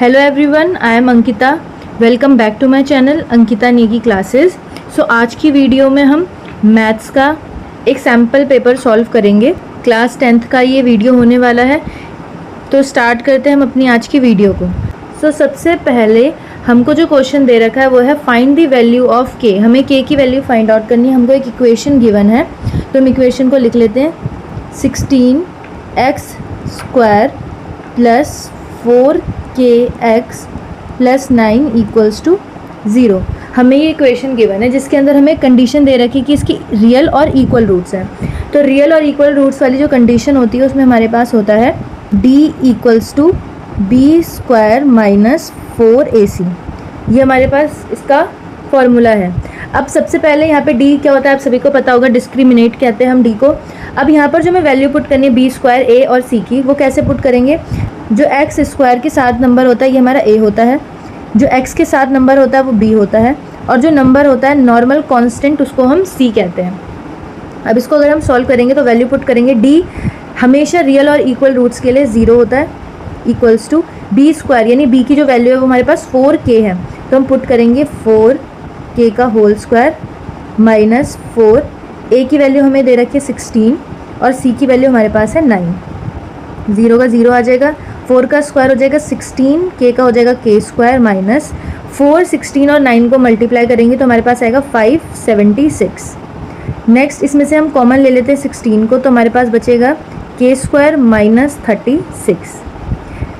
Hello everyone, I am Ankita. Welcome back to my channel Ankita Negi classes. So आज की video में हम मैथ्स का एक सैम्पल पेपर सॉल्व करेंगे। क्लास 10th का ये वीडियो होने वाला है। तो स्टार्ट करते हैं हम अपनी आज की वीडियो को। सो सबसे पहले हमको जो क्वेश्चन दे रखा है वो है फाइंड द वैल्यू ऑफ के। हमें के की वैल्यू फाइंड आउट करनी है। हमको एक इक्वेशन गिवन है, तो हम इक्वेशन को लिख लेते हैं। 16x² plus 4kx plus 9 equals to 0। हमें ये इक्वेशन गिवन है जिसके अंदर हमें कंडीशन दे रखी कि इसकी रियल और इक्वल रूट्स हैं। तो रियल और इक्वल रूट्स वाली जो कंडीशन होती है उसमें हमारे पास होता है d equals to b² minus 4ac। ये हमारे पास इसका फॉर्मूला है। अब सबसे पहले यहाँ पे d क्या होता है आप सभी को पता होगा, डिस्क्रिमिनेट कहते हैं हम d को। अब यहाँ पर जो हमें वैल्यू पुट करनी है b² a और c की, वो कैसे पुट करेंगे। जो x² के साथ नंबर होता है ये हमारा a होता है, जो x के साथ नंबर होता है वो b होता है, और जो नंबर होता है नॉर्मल कांस्टेंट उसको हम c कहते हैं। अब इसको अगर हम सॉल्व करेंगे तो वैल्यू पुट करेंगे। d हमेशा रियल और इक्वल रूट्स के लिए 0 होता है, इक्वल्स टू b² यानी b की जो वैल्यू है वो हमारे पास 4k है, तो हम पुट करेंगे 4k का होल स्क्वायर माइनस 4। a की वैल्यू हमें दे रखी है 16 और c की वैल्यू हमारे पास है 9। 0 का 0 आ जाएगा, 4 का स्क्वायर हो जाएगा 16, k का हो जाएगा k² माइनस 4। 16 और 9 को मल्टीप्लाई करेंगे तो हमारे पास आएगा 576। नेक्स्ट इसमें से हम कॉमन ले लेते हैं 16 को, तो हमारे पास बचेगा k² माइनस 36।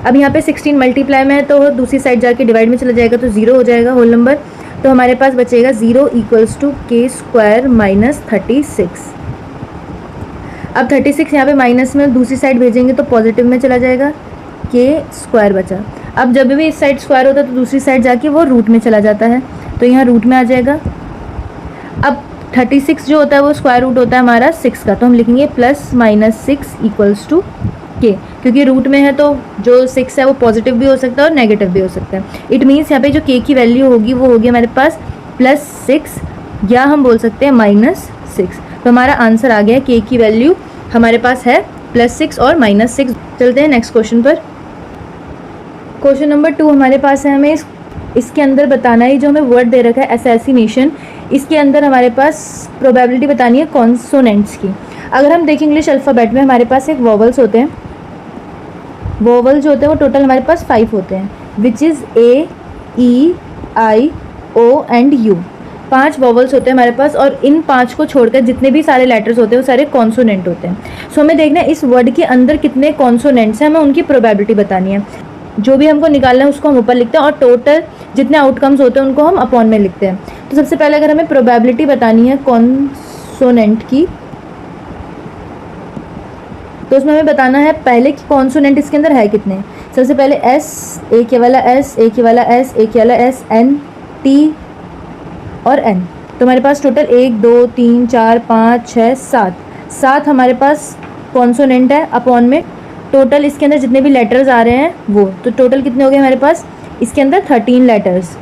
अब यहाँ पे 16 मल्टीप्लाई में है तो दूसरी साइड जाके डिवाइड में चला जाएगा तो 0 हो जाएगा होल नंबर। तो हमारे पास बचेगा 0 इक्वल्स टू k² माइनस 36। अब 36 यहाँ पे माइनस में दूसरी साइड भेजेंगे तो पॉजिटिव में चला जाएगा, k² बचा। अब जब भी इस साइड स्क्वायर होता है तो दूसरी साइड जाके वो रूट में चला जाता है, तो यहाँ रूट में आ जाएगा। अब 36 जो होता है वो स्क्वायर रूट होता है हमारा 6 का, तो हम लिखेंगे plus minus 6 equals to k। क्योंकि रूट में है तो जो 6 है वो पॉजिटिव भी हो सकता है और नेगेटिव भी हो सकता है। इट मीन्स यहाँ पे जो k की वैल्यू होगी वो होगी हमारे पास +6 या हम बोल सकते हैं -6। तो हमारा आंसर आ गया है, k की वैल्यू हमारे पास है +6 और -6। चलते हैं नेक्स्ट क्वेश्चन पर। क्वेश्चन नंबर 2 हमारे पास है। हमें इसके अंदर बताना है, जो हमें वर्ड दे रखा है असैसिनेशन, इसके अंदर हमारे पास प्रोबेबिलिटी बतानी है कॉन्सोनेंट्स की। अगर हम देखें इंग्लिश अल्फ़ाबेट में हमारे पास एक वोवल्स होते हैं। वोवल जो होते हैं वो टोटल हमारे पास 5 होते हैं, which is A, E, I, O and U। 5 vowels होते हैं हमारे पास, और इन 5 को छोड़कर जितने भी सारे लेटर्स होते हैं वो सारे कॉन्सोनेंट होते हैं। सो हमें देखना है इस वर्ड के अंदर कितने कॉन्सोनेंट्स हैं, हमें उनकी प्रोबेबिलिटी बतानी है। जो भी हमको निकालना है उसको हम ऊपर लिखते हैं और टोटल जितने आउटकम्स होते हैं उनको हम अपॉन में लिखते हैं। तो सबसे पहले अगर हमें प्रोबेबिलिटी बतानी है कॉन्सोनेंट की, तो उसमें हमें बताना है पहले कि कॉन्सोनेंट इसके अंदर है कितने। सबसे पहले S, एक ये वाला S, एक ये वाला S, एक ये वाला S, N, T और N। तो हमारे पास टोटल 1 2 3 4 5 6 7 हमारे पास कॉन्सोनेंट है अपॉन में। टोटल इसके अंदर जितने भी लेटर्स आ रहे हैं वो, तो टोटल कितने हो गए हमारे पास इसके अंदर 13 लेटर्स।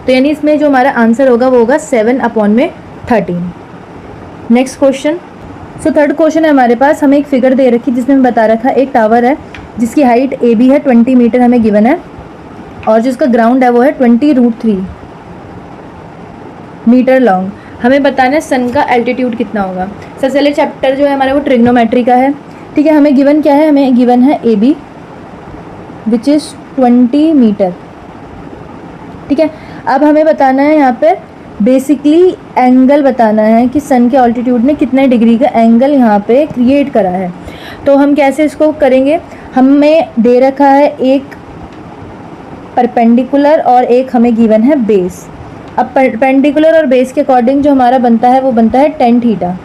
तो यानी इसमें जो हमारा आंसर होगा वो होगा 7/13। Next question. So third question है हमारे पास। हमें एक फिगर दे रखी जिसमें हमें बता रखा है एक टावर है जिसकी हाइट AB है 20 मीटर हमें गिवन है, और जिसका ग्राउंड है वो है 20√3 मीटर लॉन्ग। हमें बताना है सन का एल्टीट्यूड कितना होगा। सबसे पहले चैप्टर जो है हमारा वो ट्रिग्नोमेट्री का है, ठीक है। हमें गिवन क्या है, हमें गिवन है AB विच इज़ 20 मीटर, ठीक है। अब हमें बताना है यहाँ पे बेसिकली एंगल बताना है कि सन के ऑल्टीट्यूड ने कितने डिग्री का एंगल यहाँ पे क्रिएट करा है। तो हम कैसे इसको करेंगे, हमें दे रखा है एक परपेंडिकुलर और एक हमें गिवन है बेस। अब परपेंडिकुलर और बेस के अकॉर्डिंग जो हमारा बनता है वो बनता है tan थीटा,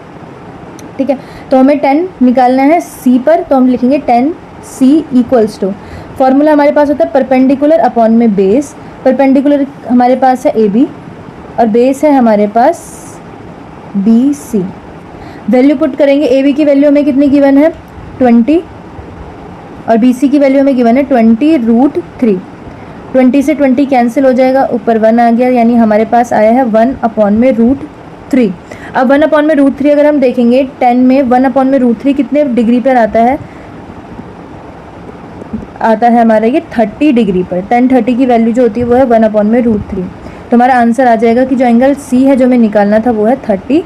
ठीक है। तो हमें tan निकालना है C पर, तो हम लिखेंगे tan C equals to, formula हमारे पास होता है परपेंडिकुलर अपॉन में बेस। परपेंडिकुलर हमारे पास है AB और बेस है हमारे पास BC। वैल्यू पुट करेंगे, AB की वैल्यू हमें कितनी गिवन है 20 और BC की वैल्यू हमें गिवन है 20√3। 20 से 20 कैंसिल हो जाएगा, ऊपर 1 आ गया, यानी हमारे पास आया है 1/√3। अब 1/√3 अगर हम देखेंगे 10 में 1/√3 कितने डिग्री पर आता है, आता है हमारा ये 30 डिग्री पर। tan 30 की वैल्यू जो होती है वो है 1/√3। तो हमारा आंसर आ जाएगा कि जो एंगल सी है जो हमें निकालना था वो है 30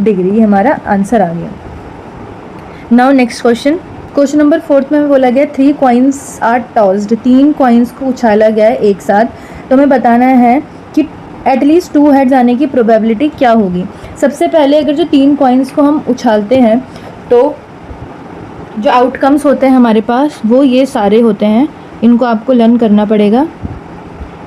डिग्री। ये हमारा आंसर आ गया। नाउ नेक्स्ट क्वेश्चन नंबर 4 में बोला गया 3 कॉइन्स आर टॉस्ड, 3 कॉइन्स को उछाला गया है एक साथ। तो हमें बताना है कि एटलीस्ट 2 हेड्स आने की प्रोबेबिलिटी क्या होगी। सबसे पहले अगर जो 3 कॉइन्स को हम उछालते हैं तो जो आउटकम्स होते हैं हमारे पास वो ये सारे होते हैं। इनको आपको लर्न करना पड़ेगा।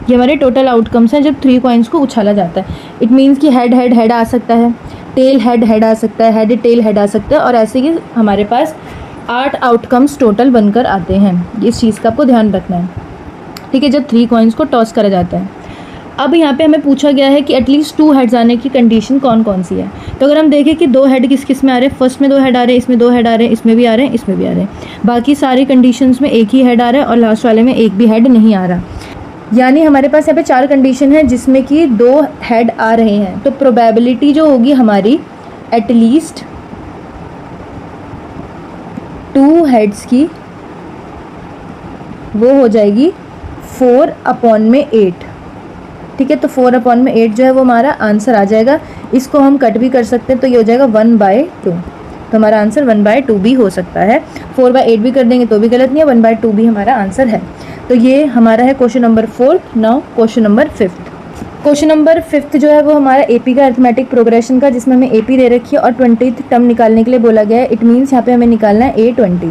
ये हमारे टोटल आउटकम्स हैं जब 3 कॉइन्स को उछाला जाता है। इट मीन्स कि हेड हेड हेड आ सकता है, टेल हेड हेड आ सकता है, हेड टेल हेड आ सकता है, और ऐसे ही हमारे पास 8 आउटकम्स टोटल बनकर आते हैं। इस चीज़ का आपको ध्यान रखना है, ठीक है, जब 3 कॉइन्स को टॉस करा जाता है। अब यहाँ पे हमें पूछा गया है कि एटलीस्ट 2 हेड्स आने की कंडीशन कौन कौन सी है। तो अगर हम देखें कि 2 हेड किस किस में आ रहे हैं, फर्स्ट में 2 हेड आ रहे हैं, इसमें 2 हेड आ रहे हैं, इसमें भी आ रहे हैं, इसमें भी आ रहे हैं। बाकी सारी कंडीशंस में एक ही हेड आ रहा है और लास्ट वाले में एक भी हेड नहीं आ रहा। यानी हमारे पास यहाँ पे 4 कंडीशन है जिसमें कि 2 हेड आ रहे हैं। तो प्रोबेबिलिटी जो होगी हमारी एटलीस्ट 2 हेड्स की वो हो जाएगी 4/8। ठीक है, तो 4/8 जो है वो हमारा आंसर आ जाएगा। इसको हम कट भी कर सकते हैं तो ये हो जाएगा 1/2। तो हमारा आंसर 1/2 भी हो सकता है। 4/8 भी कर देंगे तो भी गलत नहीं है, 1/2 भी हमारा आंसर है। तो ये हमारा है question number 4। Now question number 5। Question number 5 जो है वो हमारा एपी का अरिथमेटिक प्रोग्रेशन का, जिसमें हमें एपी दे रखी है और 20th टर्म निकालने के लिए बोला गया है। इट मीन्स यहाँ पे हमें निकालना है A20।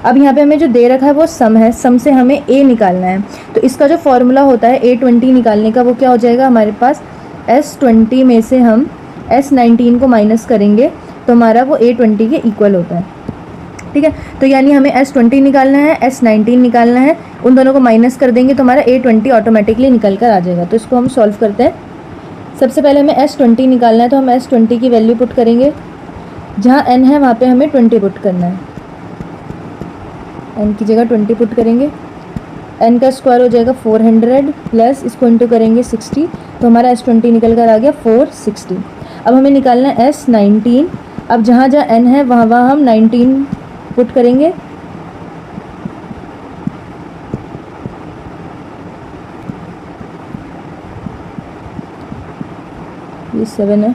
अब यहाँ पे हमें जो दे रखा है वो सम है, सम से हमें A निकालना है। तो इसका जो फॉर्मूला होता है A20 निकालने का वो क्या हो जाएगा हमारे पास, S20 में से हम S19 को माइनस करेंगे तो हमारा वो A20 के इक्वल होता है। ठीक है, तो यानी हमें S20 निकालना है, S19 निकालना है, उन दोनों को माइनस कर देंगे तो हमारा A20 ऑटोमेटिकली निकल कर आ जाएगा। तो इसको हम सॉल्व करते हैं। सबसे पहले हमें S20 निकालना है तो हम S20 की वैल्यू पुट करेंगे। जहाँ n है वहाँ पे हमें 20 पुट करना है। n की जगह 20 पुट करेंगे। n का स्क्वायर हो जाएगा 400 प्लस इसको इंटू करेंगे 60, तो हमारा S20 निकल कर आ गया 460। अब हमें निकालना है S19। अब जहाँ जहाँ n है वहाँ वहाँ हम 19 पुट करेंगे। ये 7 है,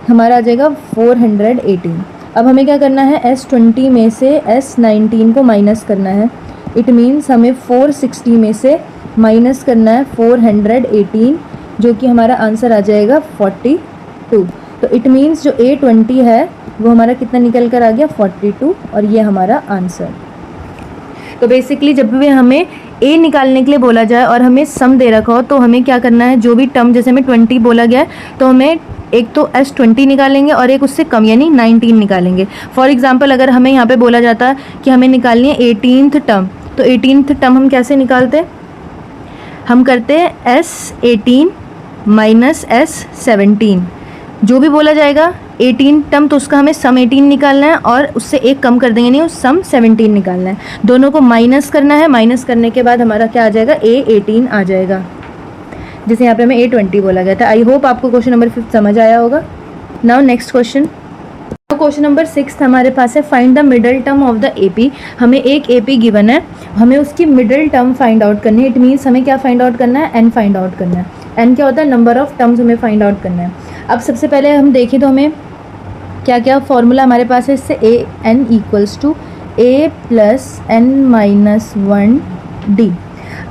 हमारा आ जाएगा 418। अब हमें क्या करना है, S20 में से S19 को माइनस करना है। इट मीन्स हमें 460 में से माइनस करना है 418, जो कि हमारा आंसर आ जाएगा 42। तो इट मीन्स जो A20 है वो हमारा कितना निकल कर आ गया 42, और ये हमारा आंसर। तो बेसिकली जब भी हमें A निकालने के लिए बोला जाए और हमें सम दे रखा हो तो हमें क्या करना है, जो भी टर्म, जैसे हमें 20 बोला गया है तो हमें एक तो S20 निकालेंगे और एक उससे कम यानी 19 निकालेंगे। फॉर एग्जांपल अगर हमें यहाँ पे बोला जाता कि हमें निकालनी है 18th टर्म, तो 18th टर्म हम कैसे निकालते हैं, हम करते हैं S18 माइनस S17। जो भी बोला जाएगा 18 टर्म तो उसका हमें सम 18 निकालना है और उससे एक कम कर देंगे, नहीं उस सम 17 निकालना है। दोनों को माइनस करना है, माइनस करने के बाद हमारा क्या आ जाएगा, A18 आ जाएगा, जैसे यहाँ पे हमें A20 बोला गया था। आई होप आपको क्वेश्चन नंबर 5 समझ आया होगा। Now next question, question number 6 हमारे पास है find the middle term of the AP। हमें एक AP गिवन है, हमें उसकी मिडल टर्म फाइंड आउट करनी है। इट मीन्स हमें क्या फाइंड आउट करना है, N फाइंड आउट करना है। N क्या होता है, नंबर ऑफ टर्म्स हमें फाइंड आउट करना है। अब सबसे पहले हम देखें तो हमें क्या क्या फॉर्मूला हमारे पास है इससे, AN equals to A plus N minus 1D।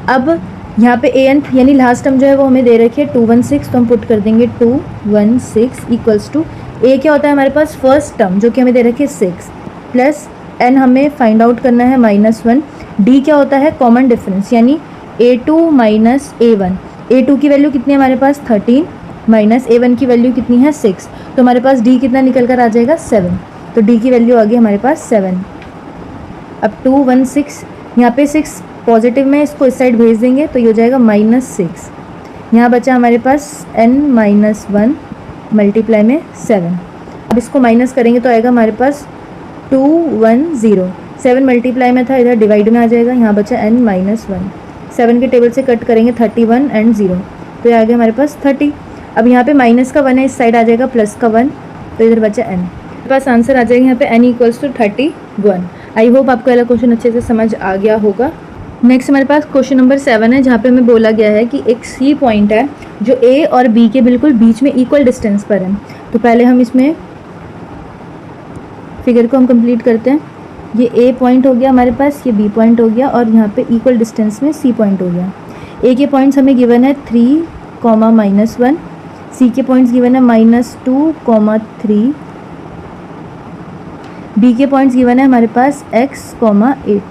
अब यहाँ पे AN यानी लास्ट टर्म जो है वो हमें दे रखी है 216, तो हम पुट कर देंगे 216 इक्वल्स टू A क्या होता है हमारे पास फर्स्ट टर्म जो कि हमें दे रखी है 6 प्लस N हमें फाइंड आउट करना है -1। D क्या होता है कॉमन डिफरेंस यानी A2 माइनस A1। A2 की वैल्यू कितनी है हमारे पास 13 माइनस A1 की वैल्यू कितनी है 6, तो हमारे पास D कितना निकल कर आ जाएगा 7। तो D की वैल्यू आ गई हमारे पास 7। अब 216 यहाँ पे 6 पॉजिटिव में, इसको इस साइड भेज देंगे तो ये हो जाएगा -6। यहाँ बचा हमारे पास N माइनस 1 मल्टीप्लाई में 7। अब इसको माइनस करेंगे तो आएगा हमारे पास 210। 7 मल्टीप्लाई में था, इधर डिवाइड में आ जाएगा, यहाँ बचा N माइनस 1। 7 के टेबल से कट करेंगे 31 एंड 0, तो ये आ गया हमारे पास 30। अब यहाँ पे माइनस का 1 है, इस साइड आ जाएगा प्लस का 1, तो इधर बचा N। मेरे पास आंसर आ जाएगा यहाँ पे N equals to 31। I hope आपको वाला क्वेश्चन अच्छे से समझ आ गया होगा। नेक्स्ट हमारे पास क्वेश्चन नंबर 7 है, जहाँ पे हमें बोला गया है कि एक सी पॉइंट है जो ए और बी के बिल्कुल बीच में इक्वल डिस्टेंस पर है। तो पहले हम इसमें फिगर को हम कंप्लीट करते हैं। ये ए पॉइंट हो गया हमारे पास, ये बी पॉइंट हो गया और यहाँ पे इक्वल डिस्टेंस में सी पॉइंट हो गया। ए के पॉइंट्स हमें गिवन है 3, -1, सी के पॉइंट्स गिवन है -2, 3, बी के पॉइंट्स गिवन है हमारे पास x, 8।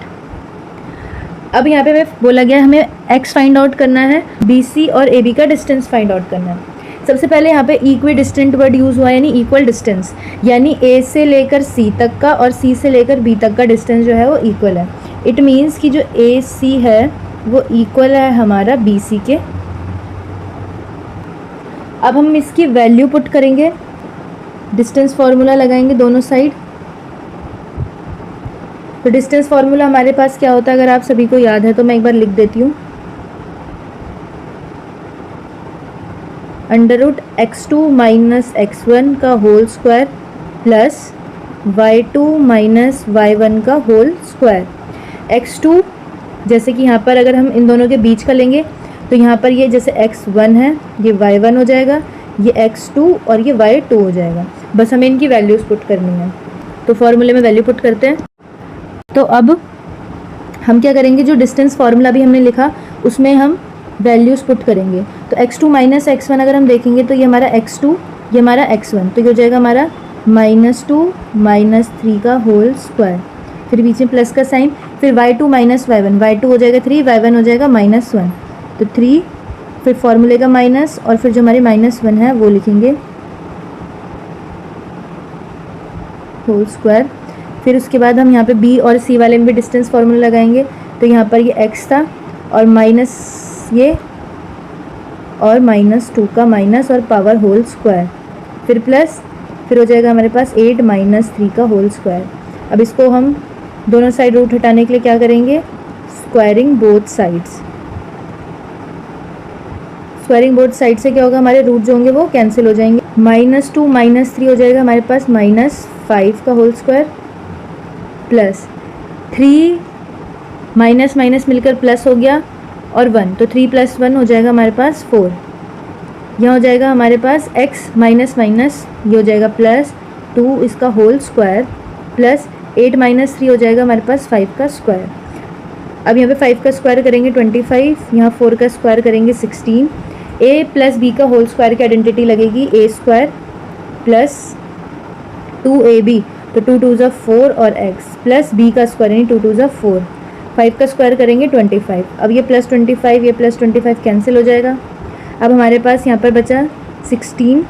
अब यहाँ पे हमें बोला गया है हमें x फाइंड आउट करना है, BC और AB का डिस्टेंस फाइंड आउट करना है। सबसे पहले यहाँ पे इक्वी डिस्टेंट वर्ड यूज़ हुआ है, यानी इक्वल डिस्टेंस, यानी A से लेकर C तक का और C से लेकर B तक का डिस्टेंस जो है वो इक्वल है। इट मीन्स कि जो AC है वो इक्वल है हमारा BC के। अब हम इसकी वैल्यू पुट करेंगे, डिस्टेंस फार्मूला लगाएंगे दोनों साइड। तो डिस्टेंस फार्मूला हमारे पास क्या होता है, अगर आप सभी को याद है तो मैं एक बार लिख देती हूँ। √x2 - x1 का whole square plus y2 - y1 का होल स्क्वायर। x2 जैसे कि यहाँ पर अगर हम इन दोनों के बीच का लेंगे तो यहाँ पर ये जैसे x1 है, ये y1 हो जाएगा, ये x2 और ये y2 हो जाएगा। बस हमें इनकी वैल्यूज़ पुट करनी है। तो फॉर्मूले में वैल्यू पुट करते हैं। तो अब हम क्या करेंगे, जो डिस्टेंस फार्मूला भी हमने लिखा उसमें हम वैल्यूज़ पुट करेंगे। तो x2 - x1 अगर हम देखेंगे तो ये हमारा x2, ये हमारा x1, तो ये हो जाएगा हमारा -2 - 3 का होल स्क्वायर, फिर बीच में प्लस का साइन, फिर y2 - y1, y2 हो जाएगा 3, y1 हो जाएगा -1, तो 3, फिर फॉर्मूले का माइनस और फिर जो हमारे -1 है वो लिखेंगे होल स्क्वायर। फिर उसके बाद हम यहाँ पे बी और सी वाले में भी डिस्टेंस फार्मूला लगाएंगे। तो यहाँ पर ये x था और माइनस ये और -2 का माइनस और पावर होल स्क्वायर, फिर प्लस, फिर हो जाएगा हमारे पास 8 - 3 का होल स्क्वायर। अब इसको हम दोनों साइड रूट हटाने के लिए क्या करेंगे, squaring both sides. Squaring both side से क्या होगा, हमारे रूट जो होंगे वो कैंसिल हो जाएंगे। -2 - 3 हो जाएगा हमारे पास -5 का whole square plus 3 minus minus मिलकर प्लस हो गया और 1, तो 3 + 1 हो जाएगा हमारे पास 4। यहाँ हो जाएगा हमारे पास x माइनस माइनस, ये हो जाएगा +2 इसका होल स्क्वायर प्लस 8 - 3 हो जाएगा हमारे पास 5 का स्क्वायर। अब यहाँ पे 5 का स्क्वायर करेंगे 25, यहाँ 4 का स्क्वायर करेंगे 16। a + b का होल स्क्वायर की आइडेंटिटी लगेगी a² प्लस 2ab, तो 2 2 ज़ा 4 और x प्लस b का स्क्वायर यानी 2 2 ज़ा 4, 5 का स्क्वायर करेंगे 25। अब ये +25 ये +25 कैंसिल हो जाएगा। अब हमारे पास यहाँ पर बचा 16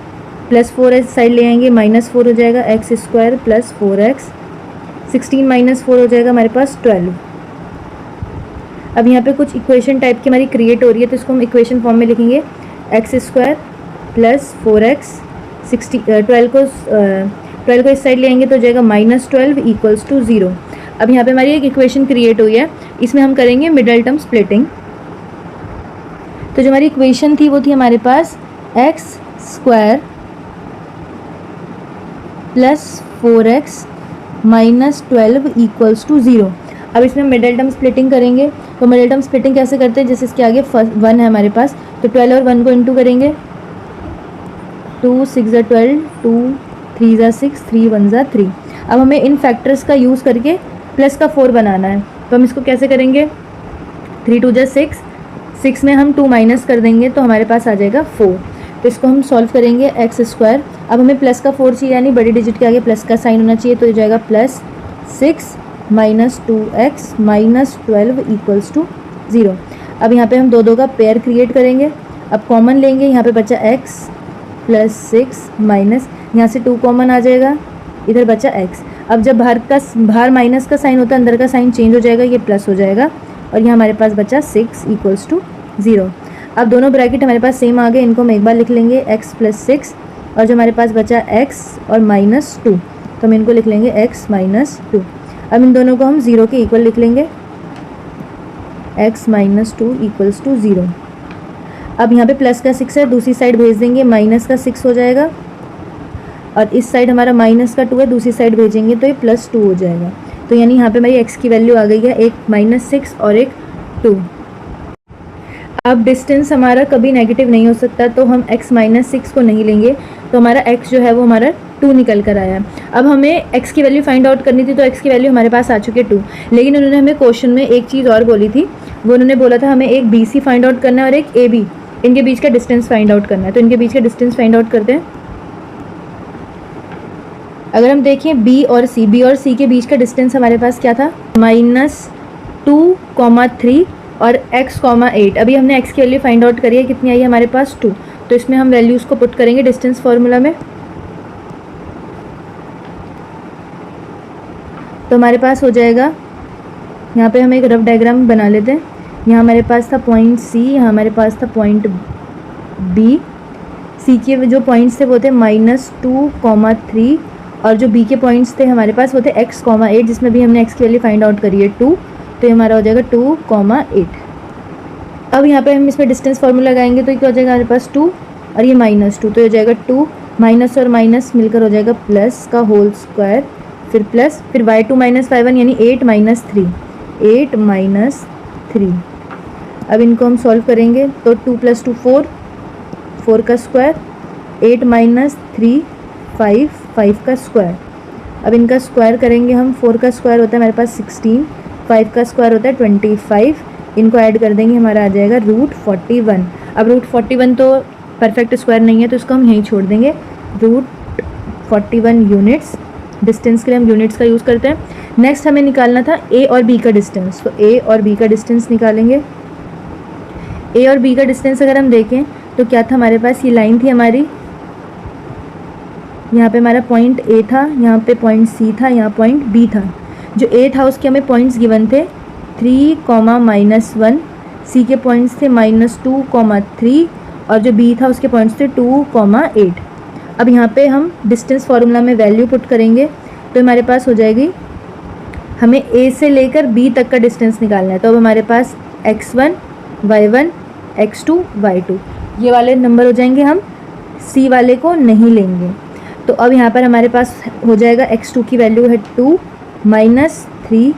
प्लस 4 इस साइड ले आएंगे, -4 हो जाएगा x² प्लस 4x, 16 - 4 हो जाएगा हमारे पास 12। अब यहाँ पे कुछ इक्वेशन टाइप की हमारी क्रिएट हो रही है, तो इसको हम इक्वेशन फॉर्म में लिखेंगे x² प्लस 4x, 12 को इस साइड ले आएंगे तो हो जाएगा -12 = 0। अब यहाँ पे हमारी एक इक्वेशन क्रिएट हुई है, इसमें हम करेंगे मिडल टर्म स्प्लिटिंग। तो जो हमारी इक्वेशन थी वो थी हमारे पास x² प्लस 4x -12 = 0। अब इसमें मिडल टर्म स्प्लिटिंग करेंगे। तो मिडल टर्म स्प्लिटिंग कैसे करते हैं, जैसे इसके आगे 1 है हमारे पास, तो 12 और 1 को इंटू करेंगे, 2 6 ज़ा 12, 2 3 ज़ा 6, 3 1 ज़ा 3। अब हमें इन फैक्टर्स का यूज़ करके प्लस का 4 बनाना है, तो हम इसको कैसे करेंगे, 3 2 ज़ा 6, 6 में हम 2 माइनस कर देंगे तो हमारे पास आ जाएगा 4। तो इसको हम सॉल्व करेंगे x²। अब हमें प्लस का 4 चाहिए, यानी बड़ी डिजिट के आगे प्लस का साइन होना चाहिए, तो ये जाएगा +6 - 2x -12 = 0। अब यहाँ पे हम 2 2 का पेयर क्रिएट करेंगे। अब कॉमन लेंगे, यहाँ पे बचा x प्लस 6 माइनस, यहाँ से 2 कॉमन आ जाएगा, इधर बचा x। अब जब बाहर माइनस का साइन होता है अंदर का साइन चेंज हो जाएगा, ये प्लस हो जाएगा और यहाँ हमारे पास बचा 6 = 0। अब दोनों ब्रैकेट हमारे पास सेम आ गए, इनको हम एक बार लिख लेंगे x + 6 और जो हमारे पास बचा x और -2, तो हम इनको लिख लेंगे x - 2। अब इन दोनों को हम 0 के इक्वल लिख लेंगे, x - 2 = 0। अब यहाँ पे प्लस का 6 है, दूसरी साइड भेज देंगे, माइनस का 6 हो जाएगा और इस साइड हमारा -2 है, दूसरी साइड भेजेंगे तो ये +2 हो जाएगा। तो यानी यहाँ पे हमारी x की वैल्यू आ गई है, एक -6 और एक 2। अब डिस्टेंस हमारा कभी नेगेटिव नहीं हो सकता, तो हम x माइनस 6 को नहीं लेंगे, तो हमारा x जो है वो हमारा 2 निकल कर आया। अब हमें x की वैल्यू फाइंड आउट करनी थी, तो x की वैल्यू हमारे पास आ चुकी है 2। लेकिन उन्होंने हमें क्वेश्चन में एक चीज़ और बोली थी, वो उन्होंने बोला था हमें एक BC फाइंड आउट करना है और एक AB, इनके बीच का डिस्टेंस फाइंड आउट करना है। तो इनके बीच का डिस्टेंस फाइंड आउट करते हैं। अगर हम देखें B और C के बीच का डिस्टेंस हमारे पास क्या था, -2,3 और x,8। अभी हमने x की वैल्यू फाइंड आउट करी है, कितनी आई है हमारे पास 2। तो इसमें हम वैल्यूज़ को पुट करेंगे डिस्टेंस फार्मूला में। तो हमारे पास हो जाएगा, यहाँ पे हम एक रफ डायग्राम बना लेते हैं। यहाँ हमारे पास था पॉइंट C, यहाँ हमारे पास था पॉइंट B। C के जो पॉइंट्स थे वो थे -2,3 और जो B के पॉइंट्स थे हमारे पास वो थे x,8, जिसमें भी हमने x की वैल्यू फाइंड आउट करी है 2। तो ये हमारा हो जाएगा 2,8। अब यहाँ पे हम इसमें डिस्टेंस फार्मूला लगाएंगे, तो क्या हो जाएगा हमारे पास 2 और ये -2, तो हो जाएगा 2 माइनस और माइनस मिलकर हो जाएगा प्लस का होल स्क्वायर, फिर प्लस, फिर y2 - 5 यानी 8 - 3। अब इनको हम सॉल्व करेंगे, तो 2 + 2 4, 4 का स्क्वायर, 8 - 3 5, 5 का स्क्वायर। अब इनका स्क्वायर करेंगे हम, 4 का स्क्वायर होता है हमारे पास 16, 5 का स्क्वायर होता है 25, इनको ऐड कर देंगे, हमारा आ जाएगा √41। अब √41 तो परफेक्ट स्क्वायर नहीं है, तो इसको हम यहीं छोड़ देंगे। √41 यूनिट्स, डिस्टेंस के लिए हम यूनिट्स का यूज़ करते हैं। नेक्स्ट हमें निकालना था A और B का डिस्टेंस, तो A और B का डिस्टेंस निकालेंगे। A और B का डिस्टेंस अगर हम देखें तो क्या था हमारे पास, ये लाइन थी हमारी, यहाँ पे हमारा पॉइंट A था, यहाँ पे पॉइंट C था, यहाँ पॉइंट B था। जो A था उसके हमें पॉइंट्स गिवन थे 3, -1, C के पॉइंट्स थे -2, 3 और जो B था उसके पॉइंट्स थे 2, 8। अब यहाँ पे हम डिस्टेंस फार्मूला में वैल्यू पुट करेंगे, तो हमारे पास हो जाएगी, हमें A से लेकर B तक का डिस्टेंस निकालना है। तो अब हमारे पास x1, y1, x2, y2 ये वाले नंबर हो जाएंगे, हम C वाले को नहीं लेंगे। तो अब यहाँ पर हमारे पास हो जाएगा x2 की वैल्यू है 2 -3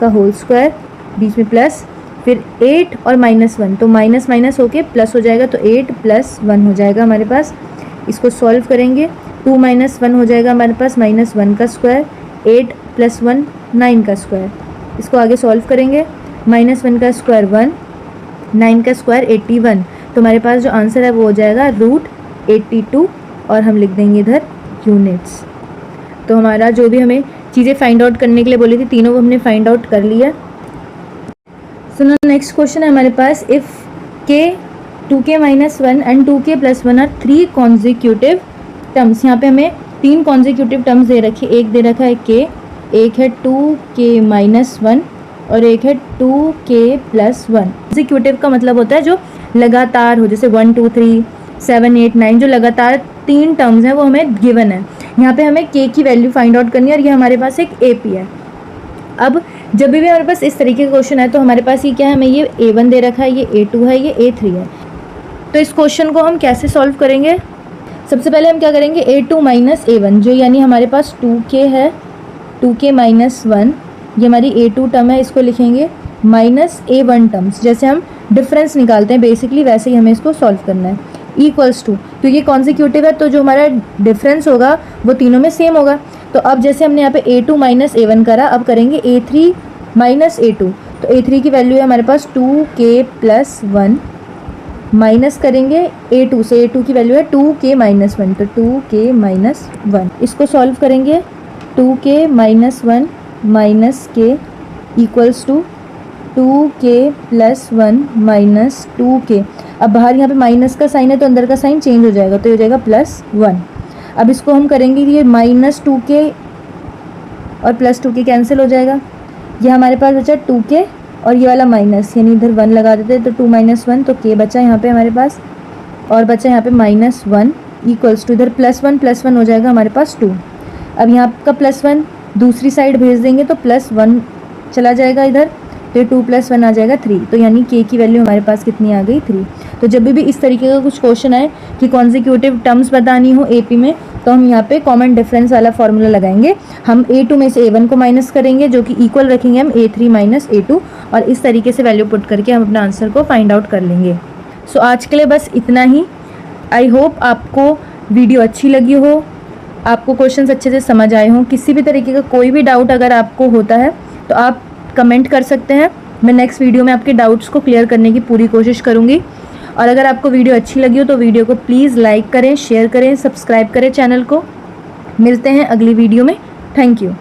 का होल स्क्वायर, बीच में प्लस, फिर 8 और -1, तो माइनस माइनस होके प्लस हो जाएगा, तो 8 + 1 हो जाएगा हमारे पास। इसको सॉल्व करेंगे, 2 - 1 हो जाएगा हमारे पास -1 का स्क्वायर, 8 + 1 9 का स्क्वायर। इसको आगे सॉल्व करेंगे, -1 का स्क्वायर 1, 9 का स्क्वायर 81। तो हमारे पास जो आंसर है वो हो जाएगा √82 और हम लिख देंगे इधर यूनिट्स। तो हमारा जो भी हमें चीज़ें फाइंड आउट करने के लिए बोली थी, तीनों हमने फाइंड आउट कर लिया। सुनो, नेक्स्ट क्वेश्चन है हमारे पास, if k 2k - 1 and 2k + 1 are 3 consecutive terms. यहाँ पे हमें 3 कॉन्जिक्यूटिव टर्म्स दे रखी, एक दे रखा है k, एक है 2k - 1 और एक है 2k + 1। कॉन्जिक्यूटिव का मतलब होता है जो लगातार हो, जैसे 1 2 3 7 8 9 जो लगातार 3 टर्म्स हैं वो हमें गिवन है। यहाँ पे हमें k की वैल्यू फाइंड आउट करनी है और ये हमारे पास एक AP है। अब जब भी हमारे पास इस तरीके का क्वेश्चन है तो हमारे पास ये क्या है, हमें ये A1 दे रखा है, ये A2 है, ये A3 है। तो इस क्वेश्चन को हम कैसे सॉल्व करेंगे, सबसे पहले हम क्या करेंगे, A2 - A1 जो यानी हमारे पास 2k है, 2k - 1 ये हमारी A2 टर्म है, इसको लिखेंगे -A1 टर्म्स। जैसे हम डिफरेंस निकालते हैं बेसिकली वैसे ही हमें इसको सॉल्व करना है। इक्वल्स टू, क्योंकि कॉन्जिक्यूटिव है तो जो हमारा डिफरेंस होगा वो तीनों में सेम होगा। तो अब जैसे हमने यहाँ पे A2 - A1 करा, अब करेंगे A3 - A2। तो A3 की वैल्यू है हमारे पास 2k + 1 माइनस करेंगे A2 से, A2 की वैल्यू है 2k - 1, तो 2k - 1। इसको सॉल्व करेंगे, 2k - 1 minus k equals to 2k + 1 - 2k। अब बाहर यहाँ पे माइनस का साइन है तो अंदर का साइन चेंज हो जाएगा, तो ये हो जाएगा +1। अब इसको हम करेंगे, ये -2k और +2k कैंसिल हो जाएगा, ये हमारे पास बचा 2k और ये वाला माइनस, यानी इधर 1 लगा देते तो 2 - 1, तो k बचा यहाँ पे हमारे पास, और बचा यहाँ पे -1 इक्वल्स टू, इधर +1 हो जाएगा हमारे पास 2। अब यहाँ का +1 दूसरी साइड भेज देंगे तो +1 चला जाएगा इधर, तो 2 + 1 आ जाएगा 3। तो यानी k की वैल्यू हमारे पास कितनी आ गई, 3। तो जब भी इस तरीके का कुछ क्वेश्चन आए कि कॉन्जिक्यूटिव टर्म्स बतानी हो AP में, तो हम यहाँ पे कॉमन डिफरेंस वाला फॉर्मूला लगाएंगे। हम A2 में से A1 को माइनस करेंगे जो कि इक्वल रखेंगे हम A3 - A2, और इस तरीके से वैल्यू पुट करके हम अपना आंसर को फाइंड आउट कर लेंगे। सो आज के लिए बस इतना ही। आई होप आपको वीडियो अच्छी लगी हो, आपको क्वेश्चंस अच्छे से समझ आए हों। किसी भी तरीके का कोई भी डाउट अगर आपको होता है तो आप कमेंट कर सकते हैं। मैं नेक्स्ट वीडियो में आपके डाउट्स को क्लियर करने की पूरी कोशिश करूँगी। और अगर आपको वीडियो अच्छी लगी हो तो वीडियो को प्लीज़ लाइक करें, शेयर करें, सब्सक्राइब करें चैनल को। मिलते हैं अगली वीडियो में। Thank you.